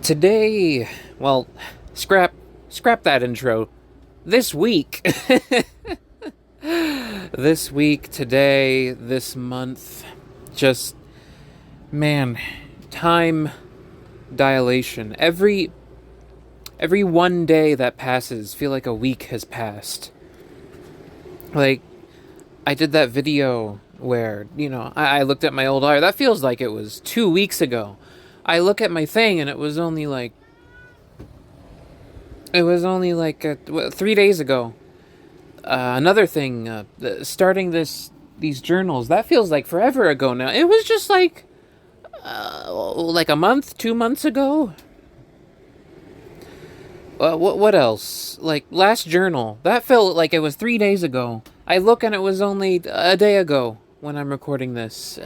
Today, well, scrap that intro. This week, today, this month, just man, time dilation. Every one day that passes, feel like a week has passed. Like, I did that video where, I looked at my old art. That feels like it was 2 weeks ago. I look at my thing and it was only like 3 days ago. Another thing, starting these journals, that feels like forever ago now. It was just like a month, 2 months ago. What else? Like, last journal, that felt like it was 3 days ago. I look and it was only a day ago when I'm recording this.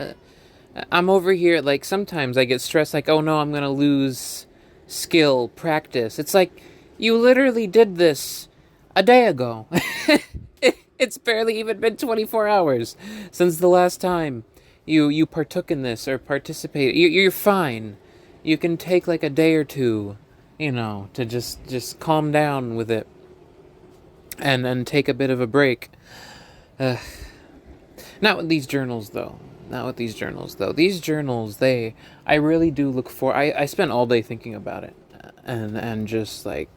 I'm over here, like, sometimes I get stressed, like, oh no, I'm gonna lose skill, practice. It's like, you literally did this a day ago. It's barely even been 24 hours since the last time you partook in this or participated. You're fine. You can take like a day or two, to just calm down with it and take a bit of a break. Not with these journals, though. These journals, I really do look for. I spent all day thinking about it, and just like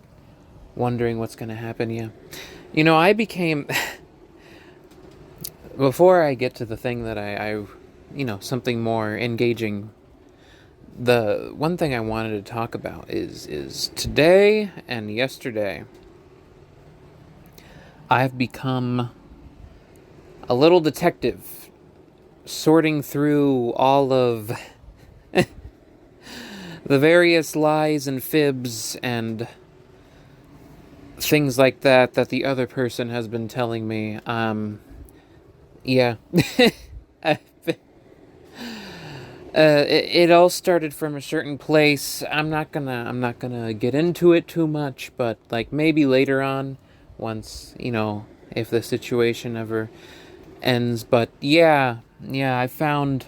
wondering what's gonna happen. Yeah, I became. Before I get to the thing that I something more engaging. The one thing I wanted to talk about is today and yesterday. I've become a little detective, sorting through all of the various lies and fibs and things like that the other person has been telling me. Yeah. It all started from a certain place. I'm not gonna get into it too much, but like maybe later on, once, if the situation ever ends. But yeah, I found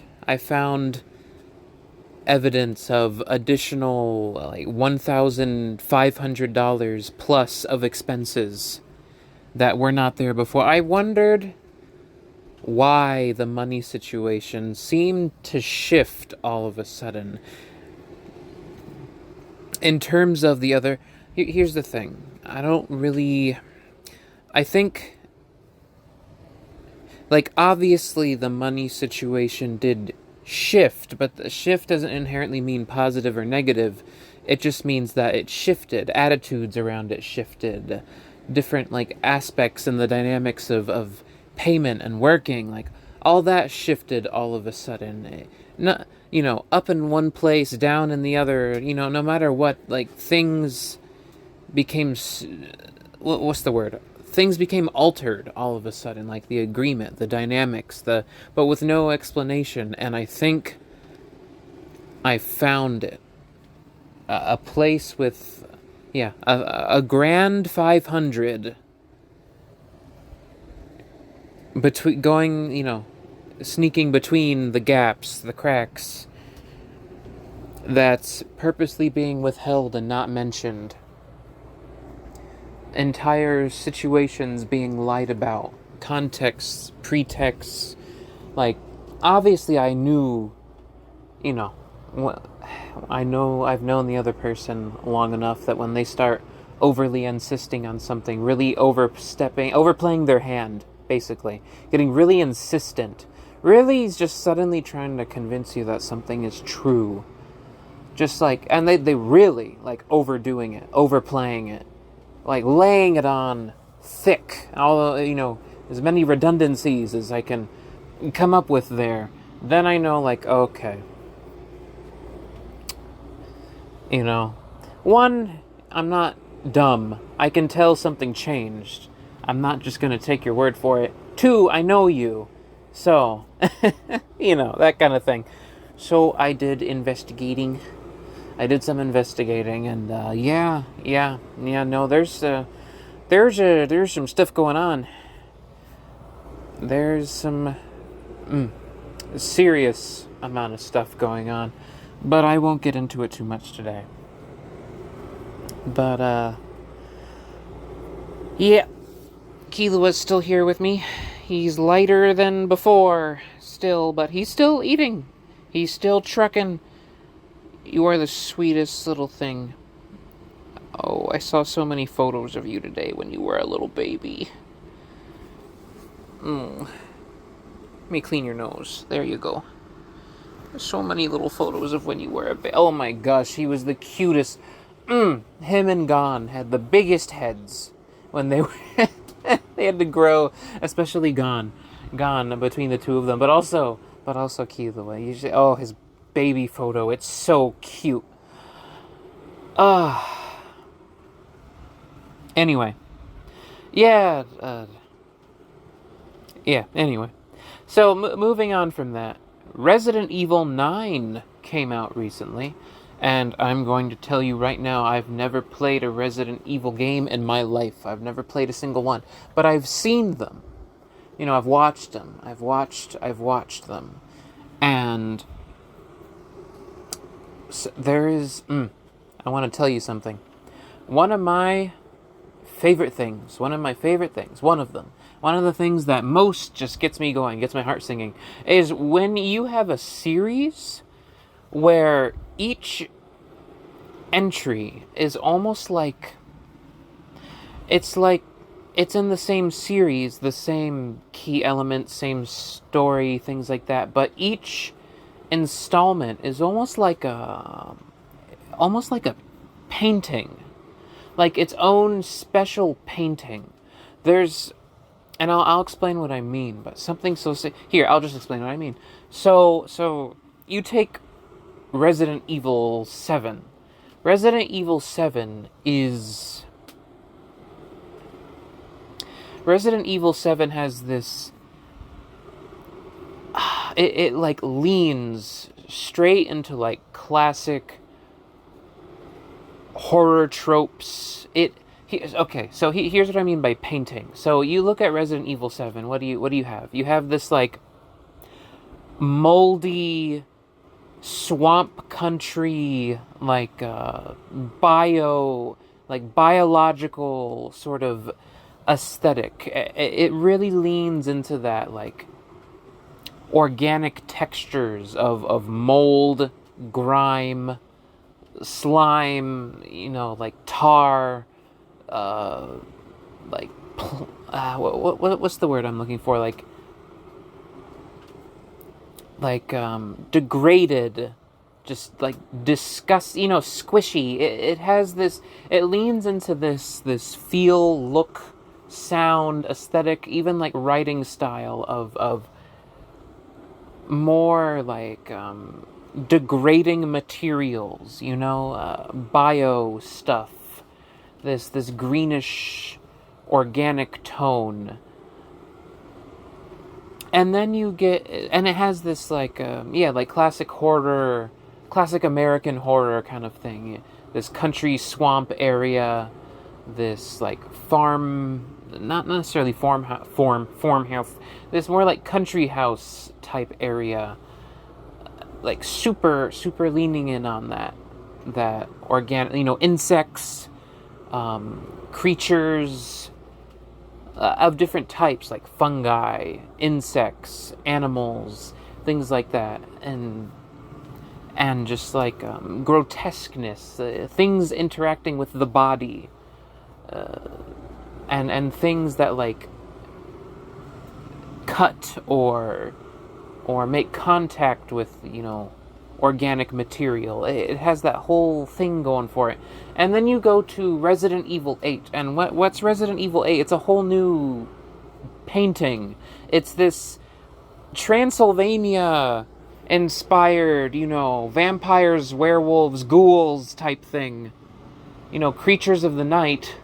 evidence of additional like $1,500 plus of expenses that were not there before. I wondered why the money situation seemed to shift all of a sudden. In terms of the other, here's the thing. I think, like, obviously the money situation did shift, but the shift doesn't inherently mean positive or negative. It just means that it shifted. Attitudes around it shifted. Different, like, aspects and the dynamics of payment and working, like, all that shifted all of a sudden. Not, up in one place, down in the other, no matter what, like, things became, what's the word? Things became altered all of a sudden, like the agreement, the dynamics, but with no explanation. And I think I found it. A place with, a grand 500 between going, sneaking between the gaps, the cracks, that's purposely being withheld and not mentioned. Entire situations being lied about, contexts, pretexts. Like, obviously I knew, I've known the other person long enough that when they start overly insisting on something, really overplaying their hand, basically, getting really insistent, really just suddenly trying to convince you that something is true. Just like, and they really, like, overdoing it, overplaying it, like, laying it on thick, all, as many redundancies as I can come up with there. Then I know, like, okay. One, I'm not dumb. I can tell something changed. I'm not just going to take your word for it. Two, I know you. So, that kind of thing. So I did investigating. I did some investigating, and no, there's some stuff going on. There's some serious amount of stuff going on, but I won't get into it too much today. But, yeah, Kilua's still here with me. He's lighter than before, still, but he's still eating. He's still trucking. You are the sweetest little thing. Oh, I saw so many photos of you today when you were a little baby. Let me clean your nose. There you go. There's so many little photos of when you were a baby. Oh my gosh, he was the cutest. Him and Gon had the biggest heads when they were they had to grow, especially Gon between the two of them, but also Killua. Usually, oh, his baby photo, it's so cute. Anyway, yeah, anyway. So, moving on from that, Resident Evil 9 came out recently, and I'm going to tell you right now, I've never played a Resident Evil game in my life. I've never played a single one, but I've seen them. You know, I've watched them. I've watched them. And so there is, I want to tell you something. One of the things that most just gets me going, gets my heart singing, is when you have a series where each entry is almost like it's in the same series, the same key elements, same story, things like that, but each installment is almost like a painting, like its own special painting. And I'll explain what I mean, but something so here, I'll just explain what I mean. So you take Resident Evil 7. Resident Evil 7 has this it like leans straight into like classic horror tropes. Here's what I mean by painting. So you look at Resident Evil 7, what do you have? You have this like moldy swamp country, like biological sort of aesthetic. It really leans into that like organic textures of mold, grime, slime, like tar, what's the word I'm looking for? Degraded, just like disgust, squishy. It has this. It leans into this feel, look, sound, aesthetic, even like writing style of more like degrading materials. Bio stuff. This greenish, organic tone. And then and it has this like classic horror, classic American horror kind of thing. This country swamp area, this like farm, not necessarily farmhouse. This more like country house type area, like super leaning in on that organic, insects, creatures of different types, like fungi, insects, animals, things like that, and just like grotesqueness, things interacting with the body, and things that like cut or make contact with organic material. It has that whole thing going for it. And then you go to Resident Evil 8, and what's Resident Evil 8? It's a whole new painting. It's this Transylvania inspired, vampires, werewolves, ghouls type thing. Creatures of the night.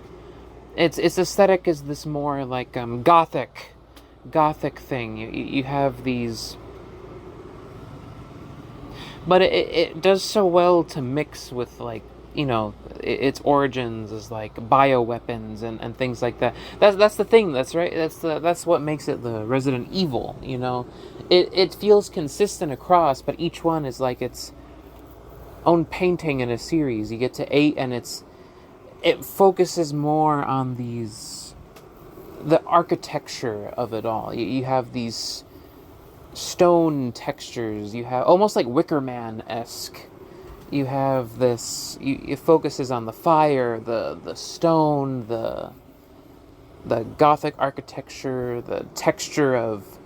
Its aesthetic is this more like gothic thing. You have these, but it does so well to mix with like its origins as like bioweapons and things like that. That's the thing. That's right. That's what makes it the Resident Evil. It feels consistent across, but each one is like its own painting in a series. You get to 8, and it focuses more on the architecture of it all. You have these stone textures. You have almost like Wicker Man-esque. You have this. It focuses on the fire, the stone, the Gothic architecture, the texture of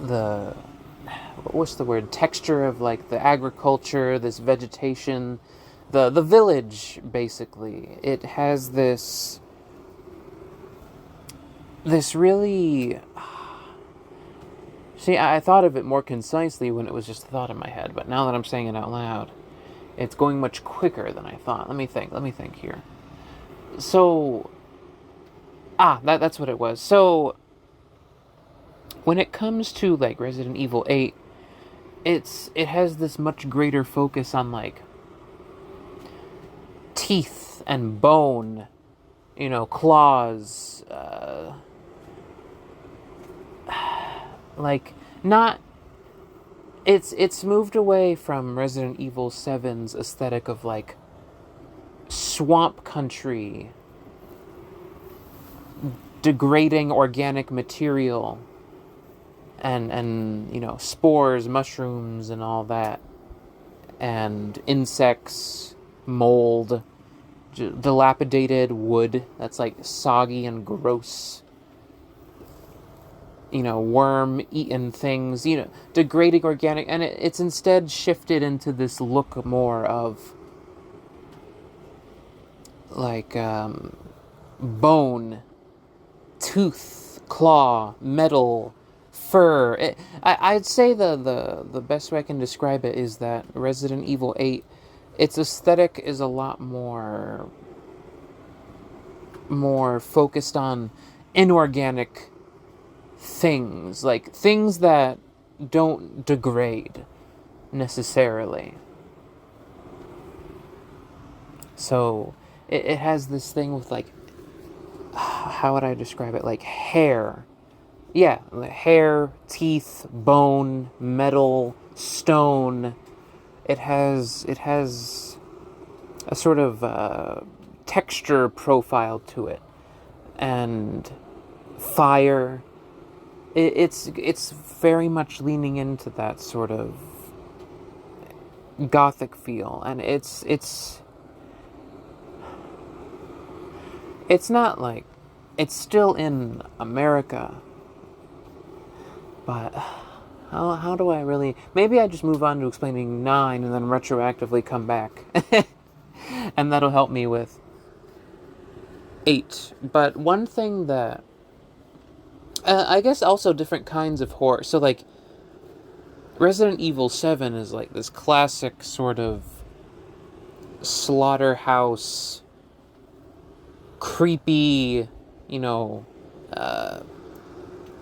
the what's the word? Texture of like the agriculture, this vegetation, the village. Basically, it has this really. See, I thought of it more concisely when it was just a thought in my head, but now that I'm saying it out loud, it's going much quicker than I thought. Let me think here. So, that's what it was. So, when it comes to like Resident Evil 8, it has this much greater focus on like teeth and bone, claws, like not it's moved away from Resident Evil 7's aesthetic of like swamp country, degrading organic material, and spores, mushrooms, and all that, and insects, mold, dilapidated wood that's like soggy and gross, worm-eaten things, degrading organic, and it's instead shifted into this look more of like bone, tooth, claw, metal, fur. I'd say the best way I can describe it is that Resident Evil 8, its aesthetic is a lot more focused on inorganic things, like things that don't degrade necessarily. So it has this thing with like, how would I describe it? Like hair. Yeah, hair, teeth, bone, metal, stone. It has a sort of texture profile to it, and fire. It's very much leaning into that sort of Gothic feel, and it's not like, it's still in America, but how do I really... Maybe I just move on to explaining 9 and then retroactively come back. And that'll help me with 8. But one thing that... I guess also different kinds of horror. So, like, Resident Evil 7 is like this classic sort of slaughterhouse, creepy,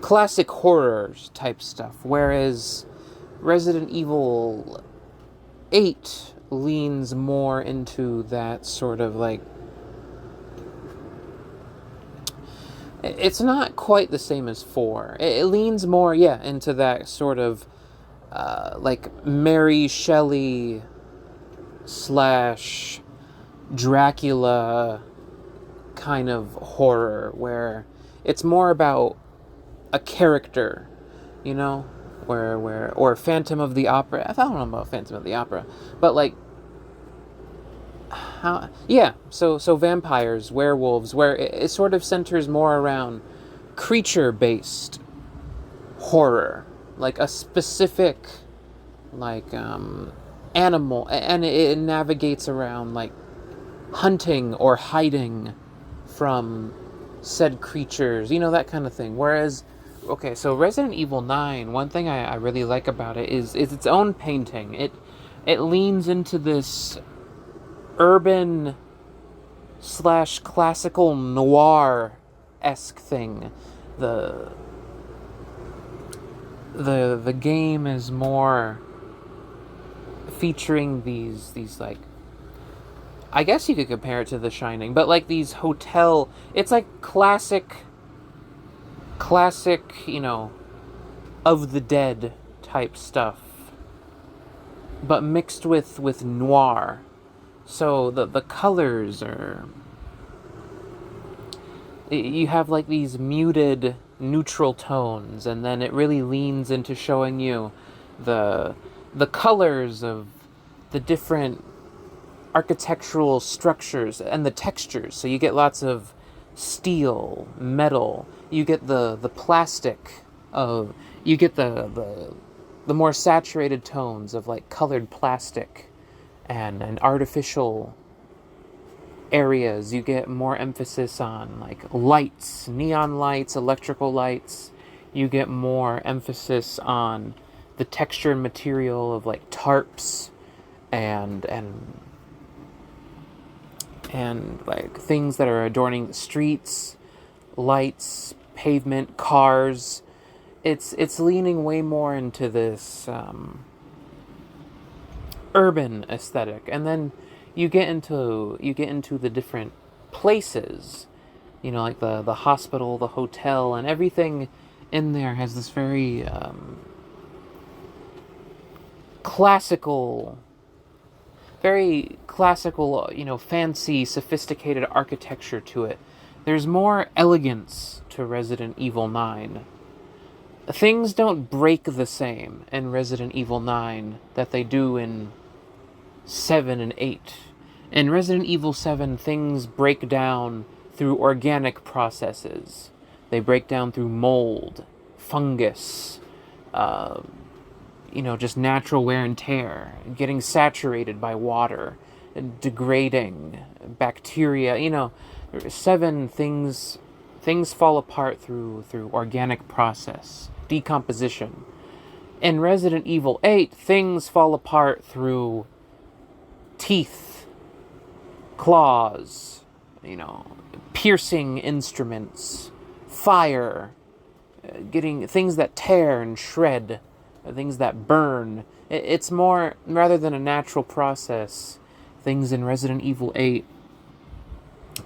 classic horrors type stuff. Whereas Resident Evil 8 leans more into that sort of like... It's not quite the same as 4. It leans more, into that sort of like Mary Shelley / Dracula kind of horror, where it's more about a character, or Phantom of the Opera. I don't know about Phantom of the Opera, but like, so vampires, werewolves, where it sort of centers more around creature-based horror, like a specific, like, animal, and it navigates around, like, hunting or hiding from said creatures, that kind of thing. Whereas, okay, so Resident Evil 9, one thing I really like about it is its own painting. It leans into this urban / classical noir-esque thing. The game is more featuring these like, I guess you could compare it to The Shining, but like these hotel... It's like classic, of the dead type stuff, but mixed with noir. So the colors are, you have like these muted neutral tones, and then it really leans into showing you the the colors of the different architectural structures and the textures. So you get lots of steel, metal. You get the plastic of, you get the more saturated tones of like colored plastic and artificial areas. You get more emphasis on like lights, neon lights, electrical lights. You get more emphasis on the texture and material of like tarps and like things that are adorning the streets, lights, pavement, cars. It's leaning way more into this urban aesthetic, and then you get into the different places, like the hospital, the hotel, and everything in there has this very classical, fancy, sophisticated architecture to it. There's more elegance to Resident Evil 9. Things don't break the same in Resident Evil 9 that they do in 7 and 8. In Resident Evil 7, things break down through organic processes. They break down through mold, fungus, uh, just natural wear and tear, getting saturated by water, degrading, bacteria. 7, things fall apart through organic process, decomposition. In Resident Evil 8, things fall apart through teeth, claws, piercing instruments, fire, getting things that tear and shred, things that burn. It's more, rather than a natural process, things in Resident Evil 8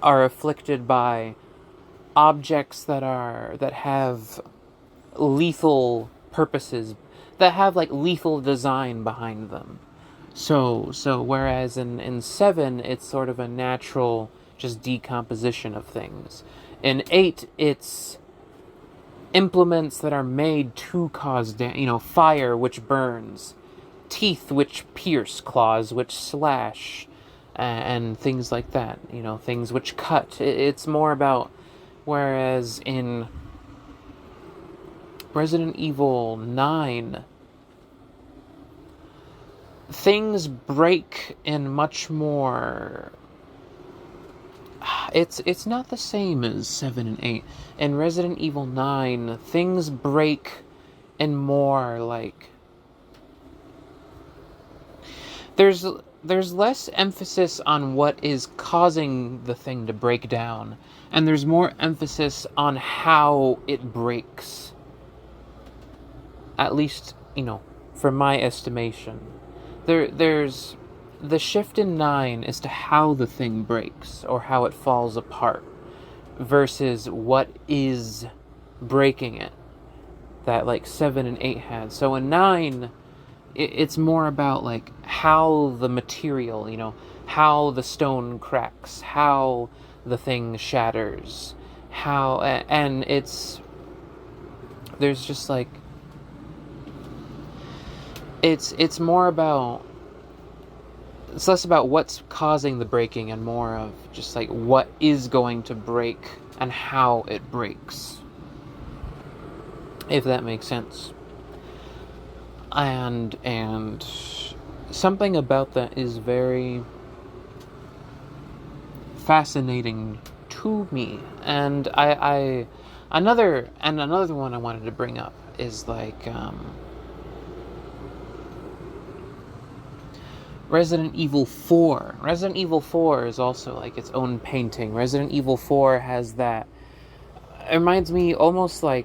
are afflicted by objects that have lethal purposes, that have like lethal design behind them. So whereas in 7 it's sort of a natural just decomposition of things. In 8 it's implements that are made to cause fire which burns, teeth which pierce, claws which slash, and things like that. Things which cut. It's more about, whereas in Resident Evil 9, things break in much more. It's not the same as 7 and 8. In Resident Evil 9, things break in more like, there's less emphasis on what is causing the thing to break down, and there's more emphasis on how it breaks. At least, from my estimation. There's the shift in 9 as to how the thing breaks or how it falls apart versus what is breaking it, that like 7 and 8 had. So in 9, it's more about like how the material, how the stone cracks, how the thing shatters, and there's just like, it's more about, it's less about what's causing the breaking and more of just like what is going to break and how it breaks, if that makes sense. And something about that is very fascinating to me. And I another one I wanted to bring up is like Resident Evil 4. Resident Evil 4 is also like its own painting. Resident Evil 4 has that, it reminds me almost like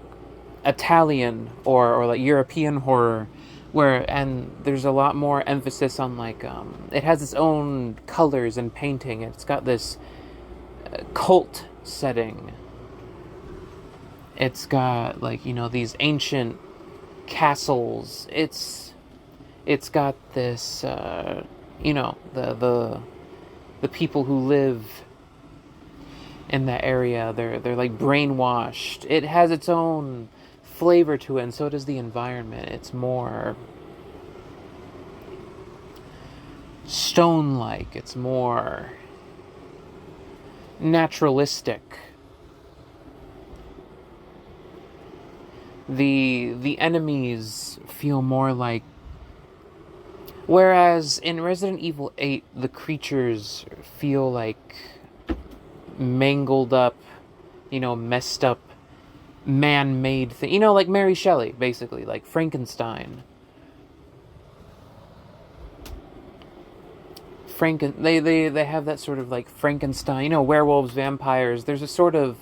Italian or like European horror, and there's a lot more emphasis on like it has its own colors and painting. It's got this cult setting. It's got like these ancient castles. It's got this the the people who live in that area, they're like brainwashed. It has its own flavor to it, and so does the environment. It's more stone-like. It's more naturalistic. The enemies feel more like, whereas in Resident Evil 8 the creatures feel like mangled up, messed up man-made thing. Like Mary Shelley, basically, like Frankenstein. They have that sort of like Frankenstein, werewolves, vampires. There's a sort of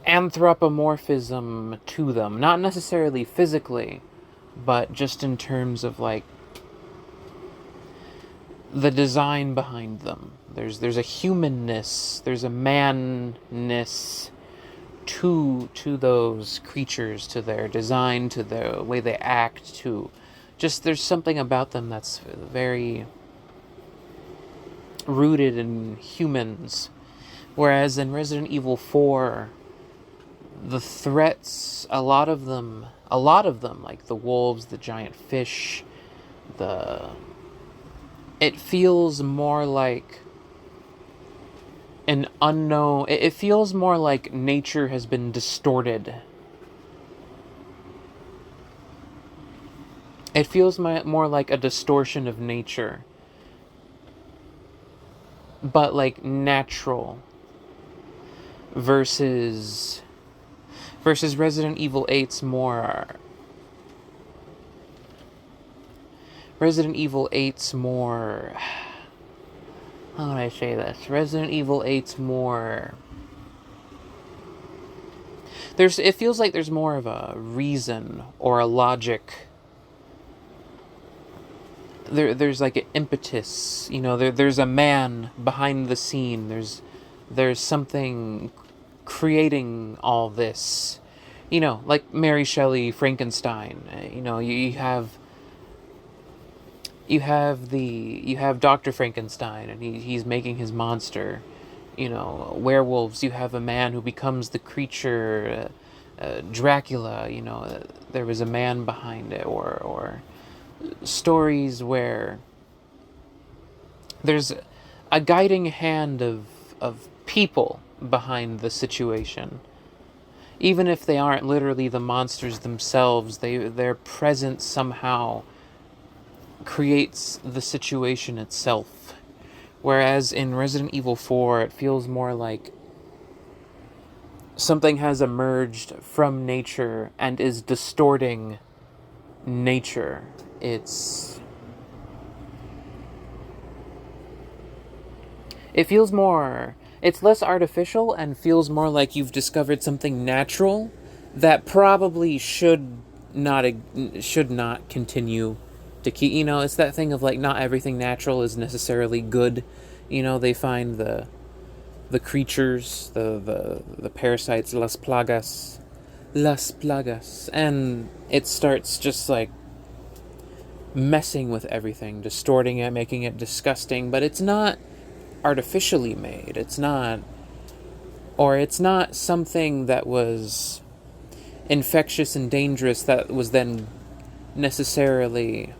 anthropomorphism to them, not necessarily physically, but just in terms of like the design behind them. There's a humanness, there's a manness to those creatures, to their design, to the way they act, to just there's something about them that's very rooted in humans. Whereas in Resident Evil 4, the threats, a lot of them, like the wolves, the giant fish, it feels more like an unknown, it feels more like nature has been distorted. It feels more like a distortion of nature, but like natural, versus Resident Evil 8's more how would I say this? Resident Evil 8's more, it feels like there's more of a reason or a logic. There's like an impetus, there's a man behind the scene. There's something creating all this, like Mary Shelley, Frankenstein. You have Dr. Frankenstein, and he's making his monster. Werewolves. You have a man who becomes the creature. Dracula. There was a man behind it, or stories where there's a guiding hand of people behind the situation. Even if they aren't literally the monsters themselves, their presence somehow creates the situation itself. Whereas in Resident Evil 4, it feels more like something has emerged from nature and is distorting nature. It feels more, it's less artificial and feels more like you've discovered something natural that probably should not continue to keep. It's that thing of like, not everything natural is necessarily good. They find the creatures, the parasites, las plagas, and it starts just like messing with everything, distorting it, making it disgusting. But it's not artificially made. It's not something that was infectious and dangerous that was then necessarily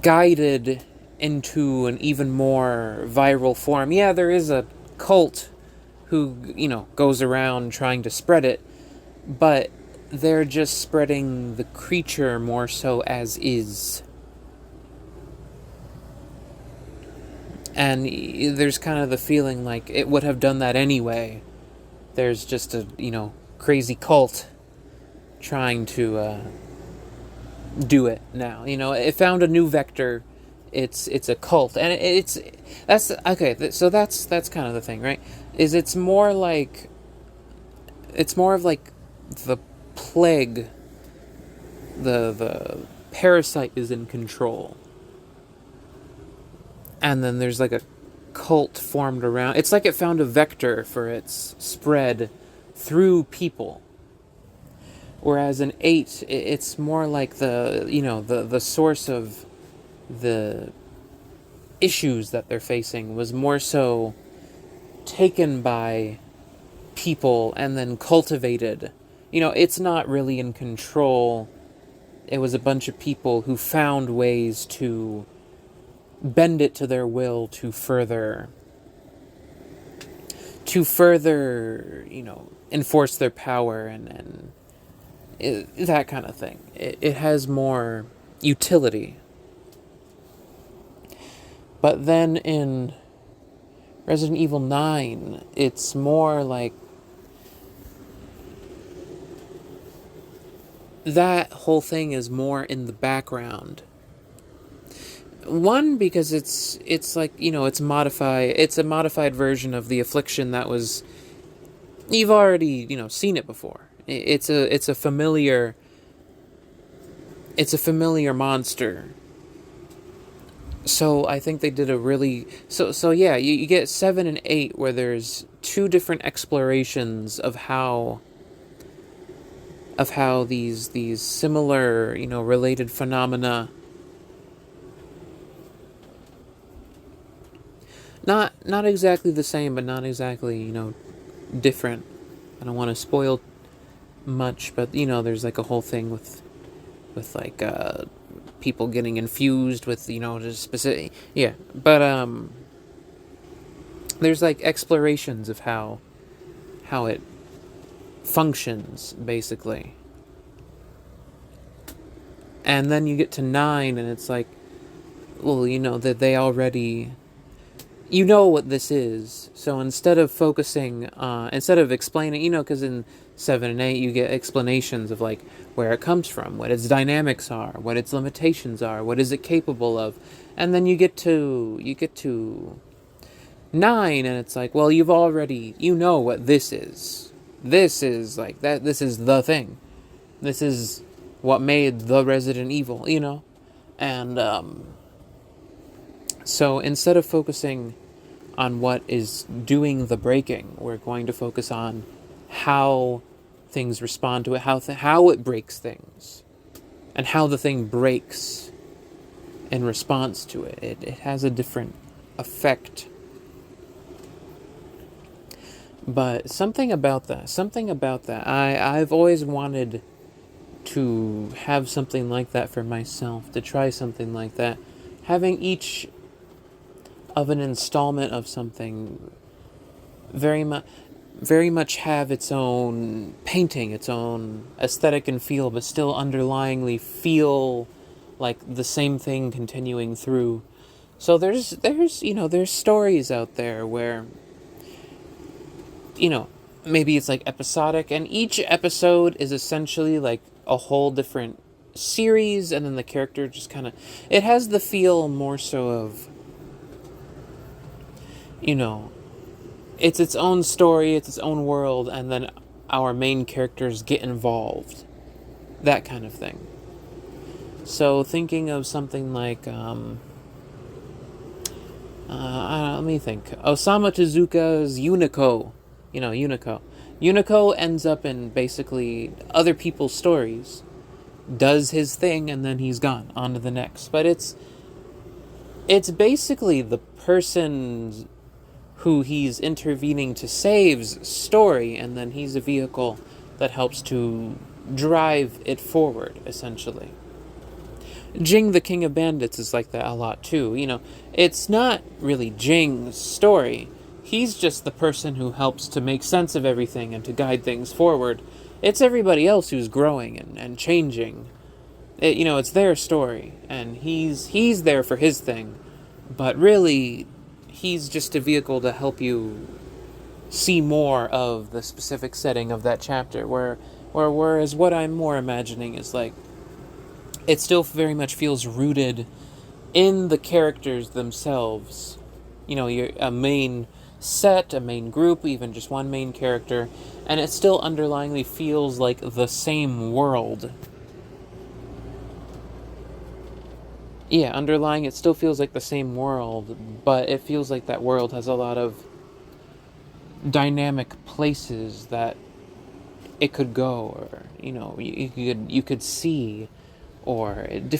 guided into an even more viral form. Yeah, there is a cult who, goes around trying to spread it, but they're just spreading the creature more so as is. And there's kind of the feeling like it would have done that anyway. There's just a, crazy cult trying to do it now. It found a new vector. It's a cult, and that's okay. So that's kind of the thing, right? Is it's more of like the plague. The parasite is in control, and then there's like a cult formed around. It's like it found a vector for its spread through people. Whereas in 8, it's more like the source of the issues that they're facing was more so taken by people and then cultivated. It's not really in control. It was a bunch of people who found ways to bend it to their will to further enforce their power and that kind of thing. It has more utility. But then in Resident Evil 9, it's more like that whole thing is more in the background. One, because it's like, it's a modified version of the affliction that was, you've already, seen it before. It's a familiar monster. So I think they did a really so yeah, you get 7 and 8 where there's two different explorations of how these similar, related phenomena, not exactly the same, but not exactly, different. I don't want to spoil much, but there's like a whole thing with like people getting infused with just specific, yeah, but there's like explorations of how it functions basically, and then you get to 9 and it's like, well, that they already what this is. So instead of explaining, because in 7 and 8 you get explanations of like where it comes from, what its dynamics are, what its limitations are, what is it capable of, and then you get to 9 and it's like, well, you've already what this is. This is like that. This is the thing. This is what made the Resident Evil, and so instead of focusing on what is doing the breaking, we're going to focus on how things respond to it, how it breaks things, and how the thing breaks in response to it. It has a different effect. But something about that, I've always wanted to have something like that for myself, to try something like that. Having each of an installment of something very much have its own painting, its own aesthetic and feel, but still underlyingly feel like the same thing continuing through. So there's stories out there where maybe it's like episodic, and each episode is essentially like a whole different series, and then the character just kind of, it has the feel more so of, it's its own story, it's its own world, and then our main characters get involved. That kind of thing. So thinking of something like, let me think. Osamu Tezuka's Unico. Unico. Unico ends up in basically other people's stories, does his thing, and then he's gone, on to the next. But it's basically the person who he's intervening to save's story, and then he's a vehicle that helps to drive it forward, essentially. Jing the King of Bandits is like that a lot too. It's not really Jing's story. He's just the person who helps to make sense of everything and to guide things forward. It's everybody else who's growing and changing. It's their story, and he's there for his thing, but really, he's just a vehicle to help you see more of the specific setting of that chapter. Whereas what I'm more imagining is like, it still very much feels rooted in the characters themselves. You're a main set, a main group, even just one main character, and it still underlyingly feels like the same world. Yeah, underlying, it still feels like the same world, but it feels like that world has a lot of dynamic places that it could go, or you could see, or different